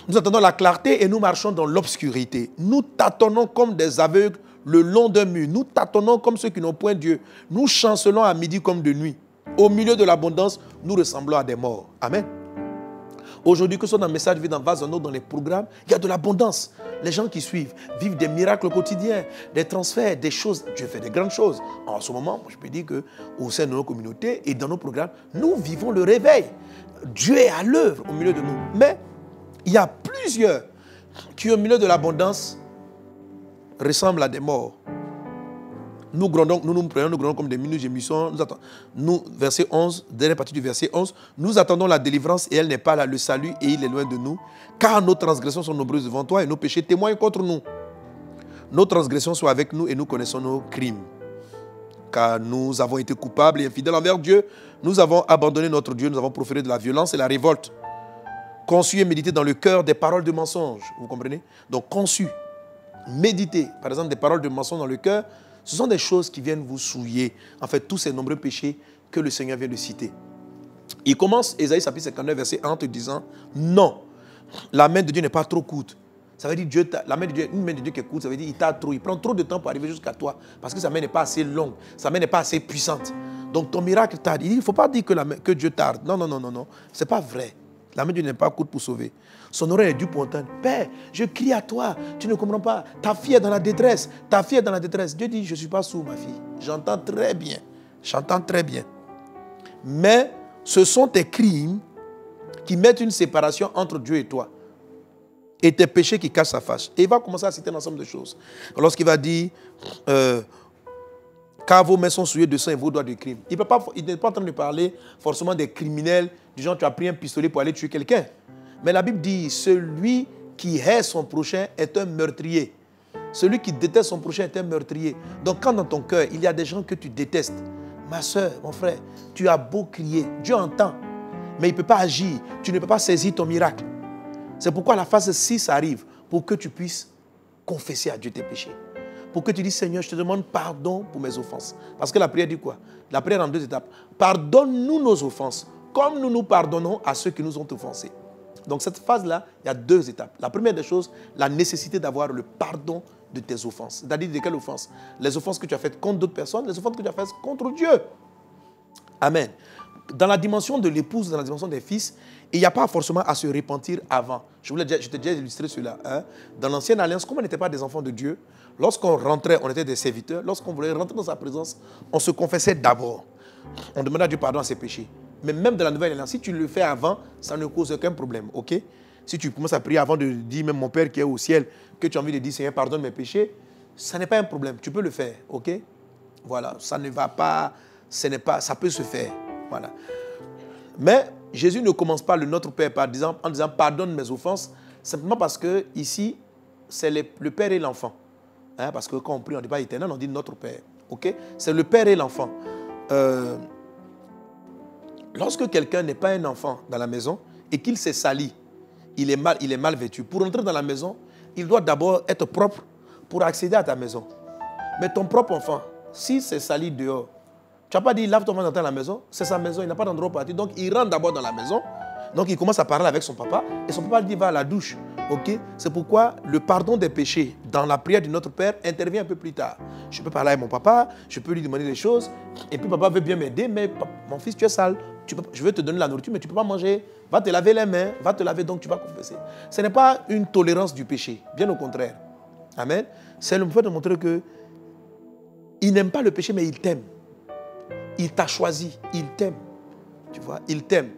A: Nous attendons la clarté et nous marchons dans l'obscurité. Nous tâtonnons comme des aveugles le long d'un mur. Nous tâtonnons comme ceux qui n'ont point Dieu. Nous chancelons à midi comme de nuit. Au milieu de l'abondance, nous ressemblons à des morts. Amen. Aujourd'hui, que ce soit dans le message, dans Vase en eau, dans les programmes, il y a de l'abondance. Les gens qui suivent vivent des miracles quotidiens, des transferts, des choses. Dieu fait des grandes choses. En ce moment, je peux dire qu'au sein de nos communautés et dans nos programmes, nous vivons le réveil. Dieu est à l'œuvre au milieu de nous. Mais il y a plusieurs qui, au milieu de l'abondance, ressemblent à des morts. Nous grondons, nous grondons comme des minus gémissons. Nous, verset 11, dernière partie du verset 11, nous attendons la délivrance et elle n'est pas là, le salut, et il est loin de nous. Car nos transgressions sont nombreuses devant toi et nos péchés témoignent contre nous. Nos transgressions sont avec nous et nous connaissons nos crimes. Car nous avons été coupables et infidèles envers Dieu. Nous avons abandonné notre Dieu, nous avons proféré de la violence et la révolte. Conçu et médité dans le cœur des paroles de mensonge. Vous comprenez? Donc conçu, méditer, par exemple, des paroles de mensonge dans le cœur, ce sont des choses qui viennent vous souiller. En fait, tous ces nombreux péchés que le Seigneur vient de citer. Il commence, Ésaïe chapitre 59, verset 1, en te disant, non, la main de Dieu n'est pas trop courte. Ça veut dire Dieu, la main de Dieu, une main de Dieu qui est courte, ça veut dire il prend trop de temps pour arriver jusqu'à toi. Parce que sa main n'est pas assez longue, sa main n'est pas assez puissante. Donc ton miracle tarde. Il ne faut pas dire que Dieu tarde. Non, non, non, non, non. Ce n'est pas vrai. La main de Dieu n'est pas courte pour sauver. Son oreille est due pour entendre. Père, je crie à toi. Tu ne comprends pas. Ta fille est dans la détresse. Ta fille est dans la détresse. Dieu dit, je ne suis pas sourd, ma fille. J'entends très bien. J'entends très bien. Mais ce sont tes crimes qui mettent une séparation entre Dieu et toi. Et tes péchés qui cachent sa face. Et il va commencer à citer un ensemble de choses. Lorsqu'il va dire, car vos mains sont souillées de sang et vos doigts de crime. Il n'est pas en train de parler forcément des criminels, du genre tu as pris un pistolet pour aller tuer quelqu'un. Mais la Bible dit, celui qui hait son prochain est un meurtrier. Celui qui déteste son prochain est un meurtrier. Donc quand dans ton cœur, il y a des gens que tu détestes, ma soeur, mon frère, tu as beau crier, Dieu entend, mais il ne peut pas agir, tu ne peux pas saisir ton miracle. C'est pourquoi la phase 6 arrive, pour que tu puisses confesser à Dieu tes péchés. Pour que tu dises, Seigneur, je te demande pardon pour mes offenses. Parce que la prière dit quoi? La prière en 2 étapes. Pardonne-nous nos offenses, comme nous nous pardonnons à ceux qui nous ont offensés. Donc cette phase-là, il y a 2 étapes. La première des choses, la nécessité d'avoir le pardon de tes offenses. C'est-à-dire de quelles offenses? Les offenses que tu as faites contre d'autres personnes, les offenses que tu as faites contre Dieu. Amen. Dans la dimension de l'épouse, dans la dimension des fils, il n'y a pas forcément à se repentir avant. Je t'ai déjà illustré cela. Hein? Dans l'ancienne alliance, comme on n'était pas des enfants de Dieu, lorsqu'on rentrait, on était des serviteurs. Lorsqu'on voulait rentrer dans sa présence, on se confessait d'abord. On demandait à Dieu pardon à ses péchés. Mais même dans la nouvelle alliance, si tu le fais avant, ça ne cause aucun problème. Ok? Si tu commences à prier avant de dire, même mon Père qui est au ciel, que tu as envie de dire, Seigneur, pardonne mes péchés, ça n'est pas un problème. Tu peux le faire. Ok? Voilà. Ça ne va pas, ça peut se faire. Voilà. Mais Jésus ne commence pas le Notre Père en disant pardonne mes offenses, simplement parce que ici, c'est le Père et l'enfant. Hein, parce que quand on prie, on ne dit pas éternel, on dit Notre Père. Okay? C'est le Père et l'enfant. Lorsque quelqu'un n'est pas un enfant dans la maison et qu'il s'est sali, il est mal vêtu. Pour entrer dans la maison, il doit d'abord être propre pour accéder à ta maison. Mais ton propre enfant, si c'est sali dehors, tu n'as pas dit, lave ton main dans la maison, c'est sa maison, il n'a pas d'endroit pour partir. Donc, il rentre d'abord dans la maison. Donc, il commence à parler avec son papa. Et son papa lui dit, va à la douche. Okay? C'est pourquoi le pardon des péchés dans la prière de notre Père intervient un peu plus tard. Je peux parler avec mon papa, je peux lui demander des choses. Et puis, papa veut bien m'aider, mais mon fils, tu es sale. Je vais te donner la nourriture, mais tu ne peux pas manger. Va te laver les mains, va te laver, donc tu vas confesser. Ce n'est pas une tolérance du péché, bien au contraire. Amen. C'est le fait de montrer qu'il n'aime pas le péché, mais il t'aime. Il t'a choisi, il t'aime. Tu vois, il t'aime.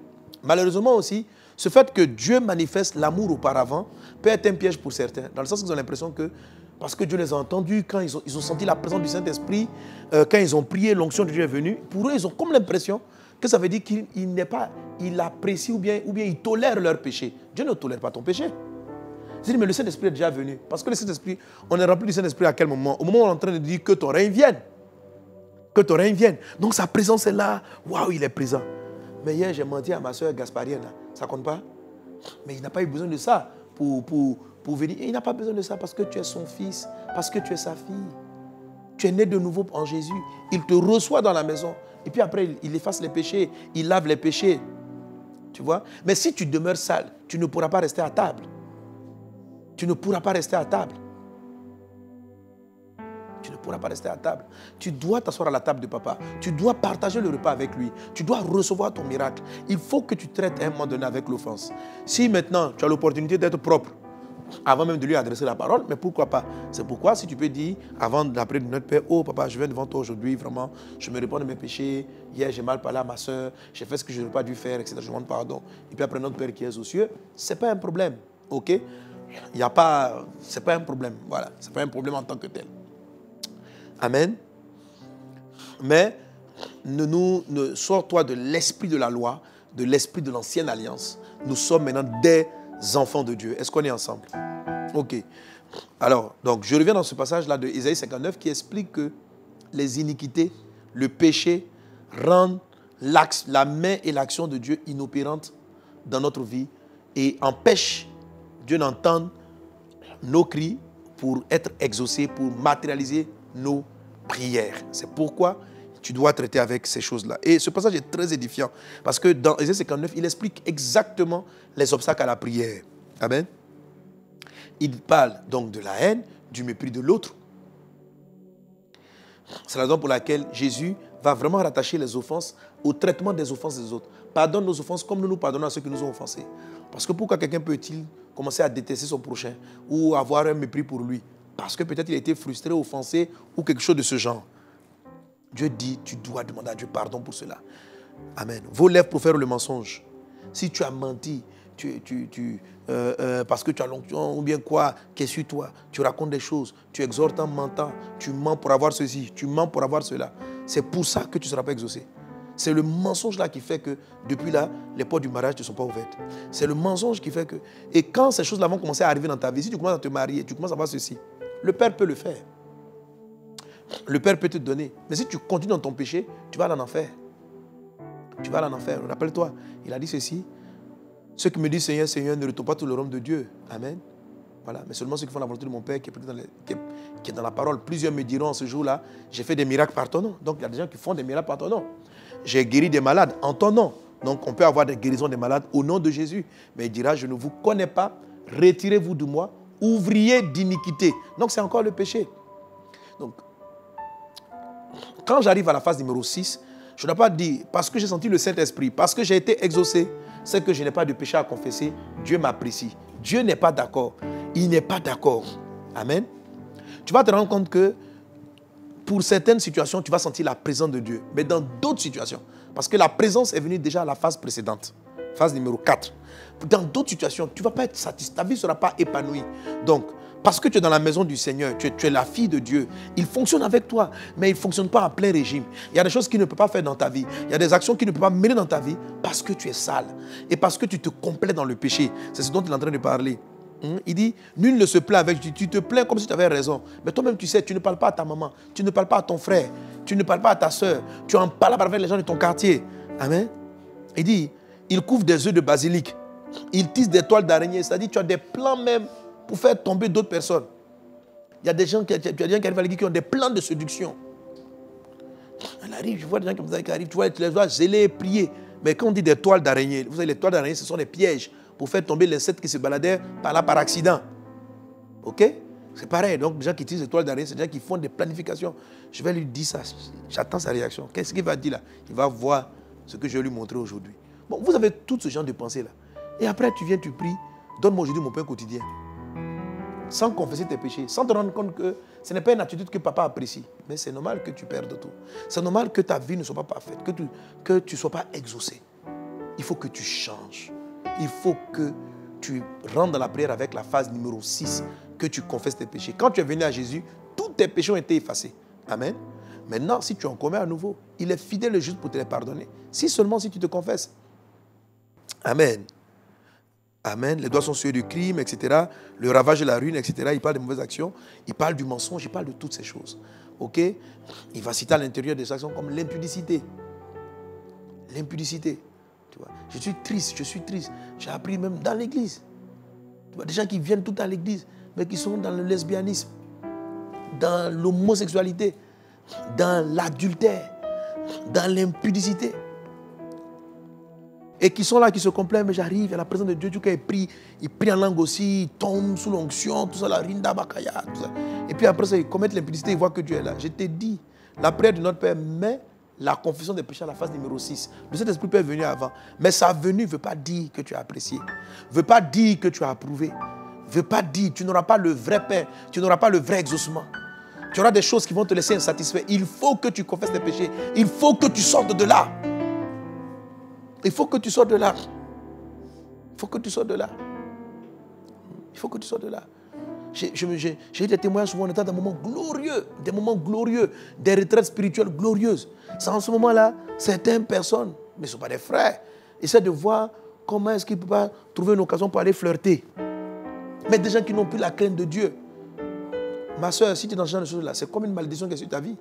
A: Malheureusement aussi, ce fait que Dieu manifeste l'amour auparavant peut être un piège pour certains. Dans le sens qu'ils ont l'impression que Parce que Dieu les a entendus quand ils ont senti la présence du Saint-Esprit, quand ils ont prié, l'onction de Dieu est venue. Pour eux, ils ont comme l'impression que ça veut dire qu'il apprécie ou bien il tolère leur péché. Dieu ne tolère pas ton péché. Je dis, mais le Saint-Esprit est déjà venu. Parce que le Saint-Esprit, on est rempli du Saint-Esprit à quel moment? Au moment où on est en train de dire que ton règne vienne. Que ton règne vienne. Donc sa présence est là. Waouh, il est présent. Mais hier, j'ai menti à ma soeur Gasparienne. Là. Ça compte pas? Mais il n'a pas eu besoin de ça pour venir. Il n'a pas besoin de ça parce que tu es son fils, parce que tu es sa fille. Tu es né de nouveau en Jésus. Il te reçoit dans la maison. Et puis après, il efface les péchés. Il lave les péchés. Tu vois? Mais si tu demeures sale, tu ne pourras pas rester à table. Tu ne pourras pas rester à table. Tu ne pourras pas rester à table. Tu dois t'asseoir à la table de papa. Tu dois partager le repas avec lui. Tu dois recevoir ton miracle. Il faut que tu traites à un moment donné avec l'offense. Si maintenant tu as l'opportunité d'être propre, avant même de lui adresser la parole, mais pourquoi pas? C'est pourquoi si tu peux dire, avant d'appeler notre Père, oh papa, je viens devant toi aujourd'hui, vraiment, je me réponds de mes péchés. Hier, j'ai mal parlé à ma soeur, j'ai fait ce que je n'aurais pas dû faire, etc. Je demande pardon. Et puis après, notre Père qui est aux cieux, ce n'est pas un problème. Ok? Il n'y a pas, c'est pas un problème. Voilà, ce n'est pas un problème en tant que tel. Amen. Mais sors-toi de l'esprit de la loi, de l'esprit de l'ancienne alliance. Nous sommes maintenant des enfants de Dieu. Est-ce qu'on est ensemble? Ok. Alors, donc, je reviens dans ce passage-là de Ésaïe 59 qui explique que les iniquités, le péché rendent la main et l'action de Dieu inopérantes dans notre vie et empêchent Dieu d'entendre nos cris pour être exaucés, pour matérialiser nos prières. C'est pourquoi tu dois traiter avec ces choses-là. Et ce passage est très édifiant parce que dans Ésaïe 59, il explique exactement les obstacles à la prière. Amen. Il parle donc de la haine, du mépris de l'autre. C'est la raison pour laquelle Jésus va vraiment rattacher les offenses au traitement des offenses des autres. Pardonne nos offenses comme nous nous pardonnons à ceux qui nous ont offensés. Parce que pourquoi quelqu'un peut-il commencer à détester son prochain ou avoir un mépris pour lui? Parce que peut-être il a été frustré, offensé ou quelque chose de ce genre. Dieu dit, tu dois demander à Dieu pardon pour cela. Amen. Vos lèvres profèrent le mensonge. Si tu as menti, parce que tu as l'onction ou bien quoi, qu'est-ce que toi, tu racontes des choses, tu exhortes en mentant, tu mens pour avoir ceci, tu mens pour avoir cela. C'est pour ça que tu ne seras pas exaucé. C'est le mensonge là qui fait que depuis là, les portes du mariage ne sont pas ouvertes. C'est le mensonge qui fait que... Et quand ces choses-là vont commencer à arriver dans ta vie, si tu commences à te marier, tu commences à voir ceci, le Père peut le faire. Le Père peut te donner. Mais si tu continues dans ton péché, tu vas aller en enfer. Tu vas aller en enfer. Rappelle-toi, il a dit ceci. Ceux qui me disent Seigneur, Seigneur, ne retournent pas tout le royaume de Dieu. Amen. Voilà. Mais seulement ceux qui font la volonté de mon Père qui est dans la parole. Plusieurs me diront en ce jour-là, j'ai fait des miracles par ton nom. Donc il y a des gens qui font des miracles par ton nom. J'ai guéri des malades en ton nom. Donc on peut avoir des guérisons des malades au nom de Jésus. Mais il dira, je ne vous connais pas, retirez-vous de moi, ouvrier d'iniquité. Donc c'est encore le péché. Donc, quand j'arrive à la phase numéro 6, je ne dois pas dire, parce que j'ai senti le Saint-Esprit, parce que j'ai été exaucé, c'est que je n'ai pas de péché à confesser, Dieu m'apprécie. Dieu n'est pas d'accord. Il n'est pas d'accord. Amen. Tu vas te rendre compte que pour certaines situations, tu vas sentir la présence de Dieu. Mais dans d'autres situations, parce que la présence est venue déjà à la phase précédente, phase numéro 4. Dans d'autres situations, tu ne vas pas être satisfait, ta vie ne sera pas épanouie. Donc, parce que tu es dans la maison du Seigneur, tu es la fille de Dieu, il fonctionne avec toi, mais il ne fonctionne pas en plein régime. Il y a des choses qu'il ne peut pas faire dans ta vie. Il y a des actions qu'il ne peut pas mener dans ta vie parce que tu es sale et parce que tu te complais dans le péché. C'est ce dont il est en train de parler. Il dit, nul ne se plaint avec, tu te plains comme si tu avais raison. Mais toi-même, tu sais, tu ne parles pas à ta maman, tu ne parles pas à ton frère, tu ne parles pas à ta soeur, tu en parles avec les gens de ton quartier. Amen. Il dit, il couvre des œufs de basilic, il tisse des toiles d'araignée, c'est-à-dire tu as des plans même pour faire tomber d'autres personnes. Il y a des gens qui arrivent à l'église qui ont des plans de séduction. Elle arrive, je vois des gens qui arrivent, tu les vois zéler, prier. Mais quand on dit des toiles d'araignée, vous savez, les toiles d'araignée, ce sont des pièges pour faire tomber l'insecte qui se baladait par là par accident. Ok? C'est pareil. Donc, les gens qui utilisent des toiles d'araignée, c'est des gens qui font des planifications. Je vais lui dire ça. J'attends sa réaction. Qu'est-ce qu'il va dire là? Il va voir ce que je vais lui montrer aujourd'hui. Bon, vous avez tout ce genre de pensée là. Et après, tu viens, tu pries. Donne-moi aujourd'hui mon pain quotidien. Sans confesser tes péchés, sans te rendre compte que ce n'est pas une attitude que papa apprécie. Mais c'est normal que tu perdes tout. C'est normal que ta vie ne soit pas parfaite, que tu ne sois pas exaucé. Il faut que tu changes. Il faut que tu rentres dans la prière avec la phase numéro 6 que tu confesses tes péchés. Quand tu es venu à Jésus, tous tes péchés ont été effacés. Amen. Maintenant, si tu en commets à nouveau, il est fidèle et juste pour te les pardonner. Si seulement si tu te confesses. Amen. Amen. Les doigts sont sur du crime, etc. Le ravage de la ruine, etc. Il parle des mauvaises actions. Il parle du mensonge. Il parle de toutes ces choses. OK? Il va citer à l'intérieur des actions comme l'impudicité. L'impudicité. Tu vois? Je suis triste. J'ai appris même dans l'église. Tu vois, des gens qui viennent tout à l'église, mais qui sont dans le lesbianisme, dans l'homosexualité, dans l'adultère, dans l'impudicité. Et qui sont là, qui se complainent, mais j'arrive à la présence de Dieu, Dieu qui il prie en langue aussi, il tombe sous l'onction, tout ça, la rinda bakaya, tout ça. Et puis après ça, ils commettent l'impudicité, ils voient que Dieu est là. Je t'ai dit, la prière de notre Père met la confession des péchés à la phase numéro 6. Le Saint-Esprit peut venir avant. Mais sa venue ne veut pas dire que tu as apprécié. Ne veut pas dire que tu as approuvé. Ne veut pas dire, tu n'auras pas le vrai pain, tu n'auras pas le vrai exaucement. Tu auras des choses qui vont te laisser insatisfait. Il faut que tu confesses tes péchés. Il faut que tu sortes de là. Il faut que tu sortes de là. Il faut que tu sortes de là. Il faut que tu sortes de là. J'ai eu des témoignages souvent, on était dans des moments glorieux, des retraites spirituelles glorieuses. C'est en ce moment-là, certaines personnes, mais ce ne sont pas des frères, essaient de voir comment est-ce qu'ils ne peuvent pas trouver une occasion pour aller flirter. Mais des gens qui n'ont plus la crainte de Dieu. Ma soeur, si tu es dans ce genre de choses-là, c'est comme une malédiction qui est sur ta vie.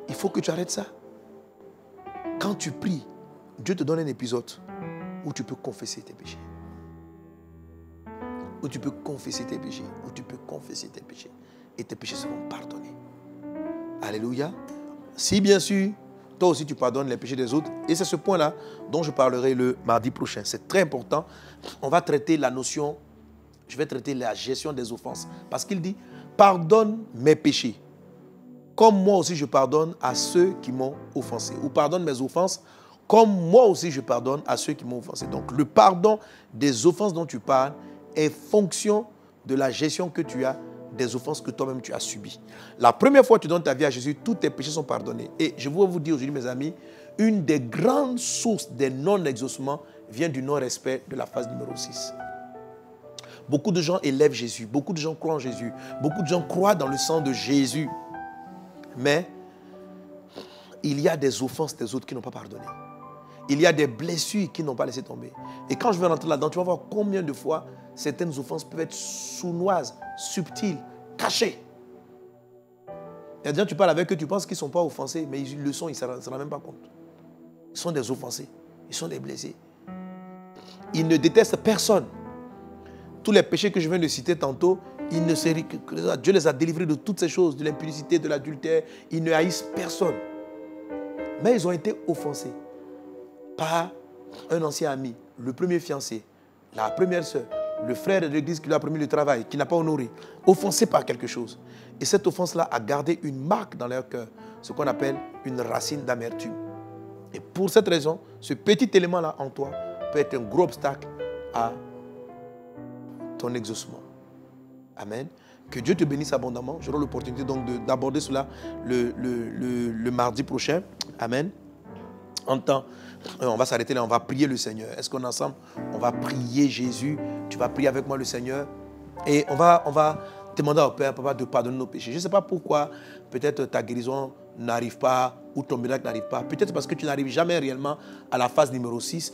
A: Il faut que tu arrêtes ça. Quand tu pries, Dieu te donne un épisode où tu peux confesser tes péchés. Où tu peux confesser tes péchés. Où tu peux confesser tes péchés. Et tes péchés seront pardonnés. Alléluia. Si bien sûr, toi aussi tu pardonnes les péchés des autres. Et c'est ce point-là dont je parlerai le mardi prochain. C'est très important. On va traiter la notion, je vais traiter la gestion des offenses. Parce qu'il dit, pardonne mes péchés. Comme moi aussi je pardonne à ceux qui m'ont offensé. Ou pardonne mes offenses. Comme moi aussi je pardonne à ceux qui m'ont offensé. Donc le pardon des offenses dont tu parles est fonction de la gestion que tu as des offenses que toi-même tu as subies. La première fois que tu donnes ta vie à Jésus, tous tes péchés sont pardonnés. Et je veux vous dire aujourd'hui, mes amis, une des grandes sources des non-exaucements vient du non-respect de la phase numéro 6. Beaucoup de gens élèvent Jésus, beaucoup de gens croient en Jésus, beaucoup de gens croient dans le sang de Jésus. Mais il y a des offenses des autres qui n'ont pas pardonné. Il y a des blessures qui n'ont pas laissé tomber. Et quand je vais rentrer là-dedans, tu vas voir combien de fois certaines offenses peuvent être sournoises, subtiles, cachées. Il y a des gens, tu parles avec eux, tu penses qu'ils ne sont pas offensés, mais ils le sont, ils ne se rendent même pas compte. Ils sont des offensés, ils sont des blessés. Ils ne détestent personne. Tous les péchés que je viens de citer tantôt, Dieu les a délivrés de toutes ces choses, de l'impudicité, de l'adultère. Ils ne haïssent personne. Mais ils ont été offensés par un ancien ami, le premier fiancé, la première sœur, le frère de l'église qui lui a promis le travail, qui n'a pas honoré, offensé par quelque chose. Et cette offense-là a gardé une marque dans leur cœur, ce qu'on appelle une racine d'amertume. Et pour cette raison, ce petit élément-là en toi peut être un gros obstacle à ton exaucement. Amen. Que Dieu te bénisse abondamment. J'aurai l'opportunité donc d'aborder cela le mardi prochain. Amen. En temps, on va s'arrêter là, on va prier le Seigneur. Est-ce qu'on est ensemble? On va prier Jésus. Tu vas prier avec moi le Seigneur. Et on va demander au Père, Papa, de pardonner nos péchés. Je ne sais pas pourquoi, peut-être ta guérison n'arrive pas ou ton miracle n'arrive pas. Peut-être parce que tu n'arrives jamais réellement à la phase numéro 6.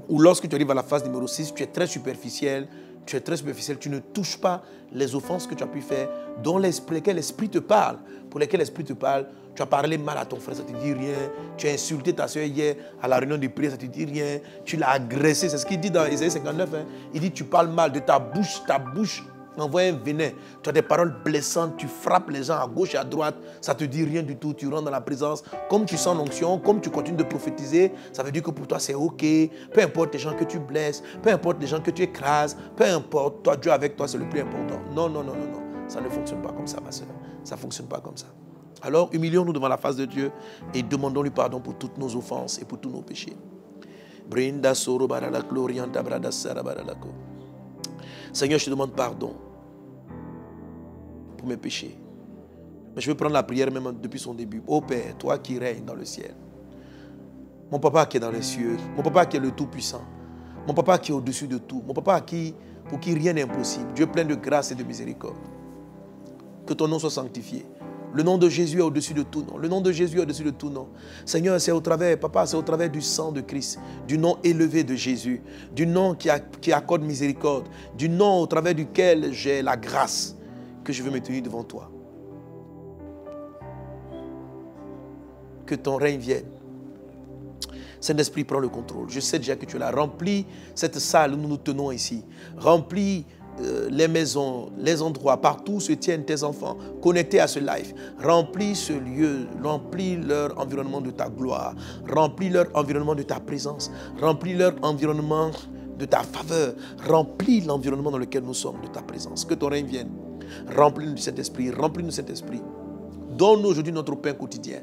A: Ou lorsque tu arrives à la phase numéro 6, tu es très superficiel. Tu es très superficiel, tu ne touches pas les offenses que tu as pu faire, dont lesquelles l'Esprit te parle, pour lesquelles l'Esprit te parle. Tu as parlé mal à ton frère, ça ne te dit rien. Tu as insulté ta soeur hier à la réunion de prière, ça ne te dit rien. Tu l'as agressé, c'est ce qu'il dit dans Isaïe 59. Il dit, tu parles mal de ta bouche envoie un venin. Tu as des paroles blessantes, tu frappes les gens à gauche et à droite, ça ne te dit rien du tout, tu rentres dans la présence. Comme tu sens l'onction, comme tu continues de prophétiser, ça veut dire que pour toi c'est ok. Peu importe les gens que tu blesses, peu importe les gens que tu écrases, peu importe, toi, Dieu avec toi c'est le plus important. Non, non, non, non, non. Ça ne fonctionne pas comme ça, ma soeur. Ça ne fonctionne pas comme ça. Alors, humilions-nous devant la face de Dieu et demandons-lui pardon pour toutes nos offenses et pour tous nos péchés. Seigneur, je te demande pardon pour mes péchés. Mais je vais prendre la prière même depuis son début. Ô Père, toi qui règnes dans le ciel, mon papa qui est dans les cieux, mon papa qui est le Tout-Puissant, mon papa qui est au-dessus de tout, mon papa à qui pour qui rien n'est impossible. Dieu plein de grâce et de miséricorde. Que ton nom soit sanctifié. Le nom de Jésus est au-dessus de tout nom. Le nom de Jésus est au-dessus de tout nom. Seigneur, c'est au travers, Papa, c'est au travers du sang de Christ, du nom élevé de Jésus, du nom qui accorde miséricorde, du nom au travers duquel j'ai la grâce que je veux me tenir devant toi. Que ton règne vienne. Saint-Esprit, prends le contrôle. Je sais déjà que tu l'as rempli, cette salle où nous nous tenons ici. Remplis les maisons, les endroits, partout où se tiennent tes enfants connectés à ce live. Remplis ce lieu, remplis leur environnement de ta gloire. Remplis leur environnement de ta présence. Remplis leur environnement de ta faveur. Remplis l'environnement dans lequel nous sommes de ta présence. Que ton règne vienne. Remplis-nous du Saint-Esprit. Remplis-nous du Saint-Esprit. Donne-nous aujourd'hui notre pain quotidien.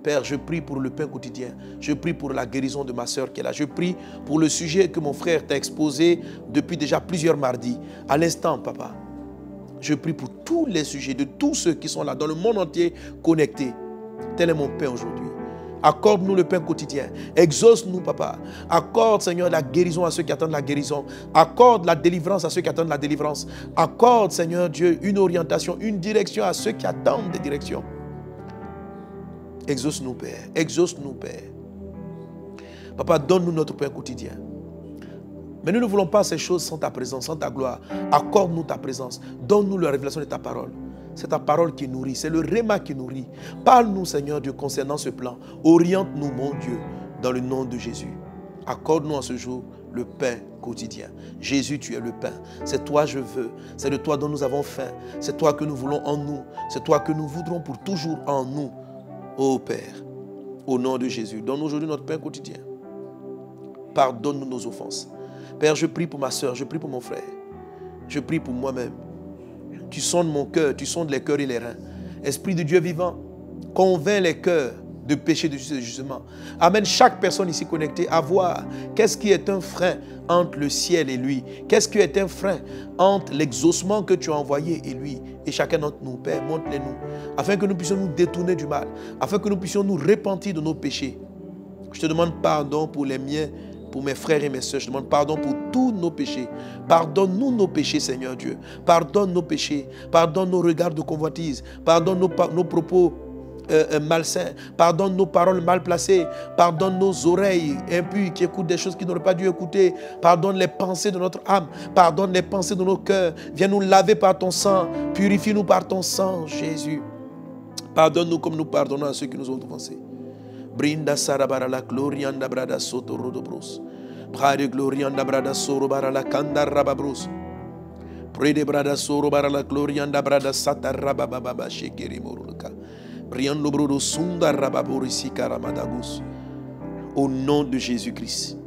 A: Père, je prie pour le pain quotidien. Je prie pour la guérison de ma soeur qui est là. Je prie pour le sujet que mon frère t'a exposé depuis déjà plusieurs mardis. À l'instant, Papa, je prie pour tous les sujets, de tous ceux qui sont là, dans le monde entier, connectés. Tel est mon pain aujourd'hui. Accorde-nous le pain quotidien. Exauce-nous, Papa. Accorde, Seigneur, la guérison à ceux qui attendent la guérison. Accorde la délivrance à ceux qui attendent la délivrance. Accorde, Seigneur Dieu, une orientation, une direction à ceux qui attendent des directions. Exauce-nous, Père. Exauce-nous, Père. Papa, donne-nous notre pain quotidien. Mais nous ne voulons pas ces choses sans ta présence, sans ta gloire. Accorde-nous ta présence. Donne-nous la révélation de ta parole. C'est ta parole qui nourrit. C'est le réma qui nourrit. Parle-nous, Seigneur Dieu, concernant ce plan. Oriente-nous, mon Dieu, dans le nom de Jésus. Accorde-nous en ce jour le pain quotidien. Jésus, tu es le pain. C'est toi je veux. C'est de toi dont nous avons faim. C'est toi que nous voulons en nous. C'est toi que nous voudrons pour toujours en nous. Ô Père, au nom de Jésus, donne-nous aujourd'hui notre pain quotidien. Pardonne-nous nos offenses. Père, je prie pour ma soeur, je prie pour mon frère. Je prie pour moi-même. Tu sondes mon cœur, tu sondes les cœurs et les reins. Esprit de Dieu vivant, convainc les cœurs de péché, de jugement. Amène chaque personne ici connectée à voir qu'est-ce qui est un frein entre le ciel et lui. Qu'est-ce qui est un frein entre l'exaucement que tu as envoyé et lui. Et chacun d'entre nous, Père, montre-les-nous, afin que nous puissions nous détourner du mal, afin que nous puissions nous repentir de nos péchés. Je te demande pardon pour les miens, pour mes frères et mes soeurs. Je demande pardon pour tous nos péchés. Pardonne-nous nos péchés, Seigneur Dieu. Pardonne nos péchés. Pardonne nos regards de convoitise. Pardonne nos propos malsains. Pardonne nos paroles mal placées. Pardonne nos oreilles impures qui écoutent des choses qu'ils n'auraient pas dû écouter. Pardonne les pensées de notre âme. Pardonne les pensées de nos cœurs. Viens nous laver par ton sang. Purifie-nous par ton sang, Jésus. Pardonne-nous comme nous pardonnons à ceux qui nous ont offensés. Brinda sarabara la glorianda brada soto rodobros. Prade glorianda brada soro bara la kanda rababros. Prede brada soro bara la glorianda brada sata rabababa shekeri moruka. Briando brodo sunda rababorisi karamadagus. Au nom de Jésus-Christ,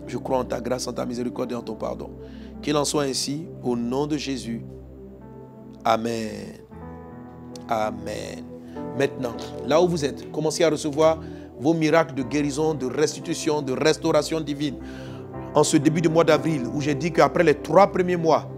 A: je crois en ta grâce, en ta miséricorde et en ton pardon. Qu'il en soit ainsi, au nom de Jésus. Amen. Amen. Maintenant, là où vous êtes, commencez à recevoir vos miracles de guérison, de restitution, de restauration divine. En ce début de mois d'avril, où j'ai dit qu'après les 3 premiers mois,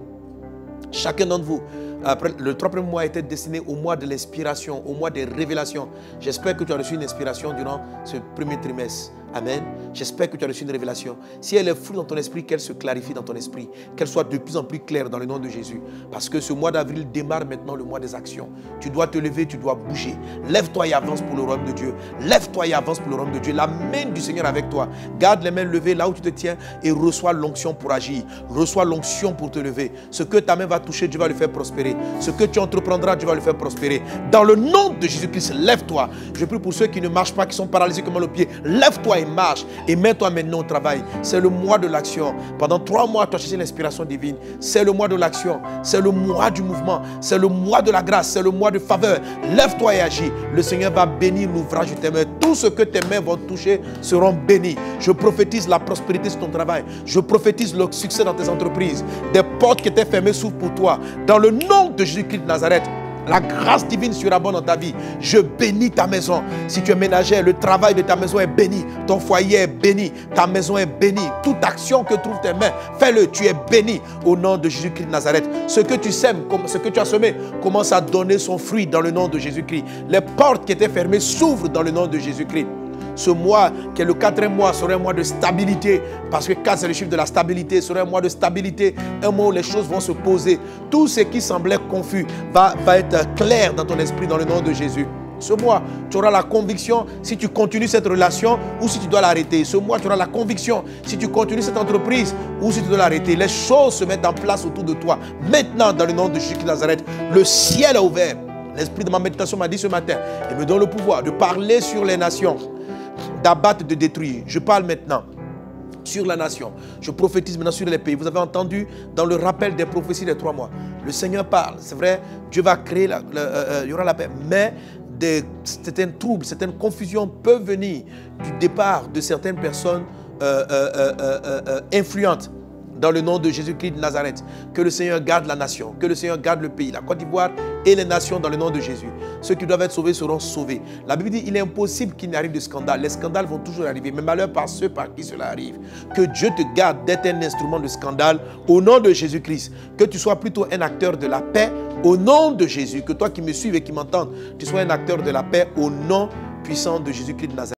A: chacun d'entre vous, après, le 3 premiers mois était destiné au mois de l'inspiration, au mois des révélations. J'espère que tu as reçu une inspiration durant ce premier trimestre. Amen. J'espère que tu as reçu une révélation. Si elle est floue dans ton esprit, qu'elle se clarifie dans ton esprit. Qu'elle soit de plus en plus claire dans le nom de Jésus. Parce que ce mois d'avril démarre maintenant le mois des actions. Tu dois te lever, tu dois bouger. Lève-toi et avance pour le royaume de Dieu. Lève-toi et avance pour le royaume de Dieu. La main du Seigneur avec toi. Garde les mains levées là où tu te tiens et reçois l'onction pour agir. Reçois l'onction pour te lever. Ce que ta main va toucher, Dieu va le faire prospérer. Ce que tu entreprendras, Dieu va le faire prospérer. Dans le nom de Jésus-Christ, lève-toi. Je prie pour ceux qui ne marchent pas, qui sont paralysés comme le pied. Lève-toi et marche et mets-toi maintenant au travail. C'est le mois de l'action. Pendant 3 mois, tu as cherché l'inspiration divine. C'est le mois de l'action. C'est le mois du mouvement. C'est le mois de la grâce. C'est le mois de faveur. Lève-toi et agis. Le Seigneur va bénir l'ouvrage de tes mains. Tout ce que tes mains vont toucher seront bénis. Je prophétise la prospérité sur ton travail. Je prophétise le succès dans tes entreprises. Des portes qui étaient fermées s'ouvrent pour toi. Dans le nom de Jésus-Christ de Nazareth, la grâce divine surabonde dans ta vie. Je bénis ta maison. Si tu es ménagère, le travail de ta maison est béni. Ton foyer est béni. Ta maison est bénie. Toute action que trouvent tes mains, fais-le. Tu es béni au nom de Jésus-Christ de Nazareth. Ce que tu sèmes, ce que tu as semé, commence à donner son fruit dans le nom de Jésus-Christ. Les portes qui étaient fermées s'ouvrent dans le nom de Jésus-Christ. Ce mois, qui est le 4e mois, sera un mois de stabilité. Parce que 4, c'est le chiffre de la stabilité. Sera un mois de stabilité. Un mois où les choses vont se poser. Tout ce qui semblait confus va être clair dans ton esprit dans le nom de Jésus. Ce mois, tu auras la conviction si tu continues cette relation ou si tu dois l'arrêter. Ce mois, tu auras la conviction si tu continues cette entreprise ou si tu dois l'arrêter. Les choses se mettent en place autour de toi. Maintenant, dans le nom de Jésus de Nazareth, le ciel est ouvert. L'esprit de ma méditation m'a dit ce matin, il me donne le pouvoir de parler sur les nations, d'abattre, de détruire. Je parle maintenant sur la nation. Je prophétise maintenant sur les pays. Vous avez entendu dans le rappel des prophéties des 3 mois. Le Seigneur parle. C'est vrai, Dieu va créer, il y aura la paix. Mais certains troubles, certaines confusions peuvent venir du départ de certaines personnes influentes dans le nom de Jésus-Christ de Nazareth. Que le Seigneur garde la nation, que le Seigneur garde le pays, la Côte d'Ivoire et les nations dans le nom de Jésus. Ceux qui doivent être sauvés seront sauvés. La Bible dit qu'il est impossible qu'il n'arrive de scandale. Les scandales vont toujours arriver, mais malheur par ceux par qui cela arrive. Que Dieu te garde d'être un instrument de scandale au nom de Jésus-Christ. Que tu sois plutôt un acteur de la paix au nom de Jésus. Que toi qui me suives et qui m'entends, tu sois un acteur de la paix au nom puissant de Jésus-Christ de Nazareth.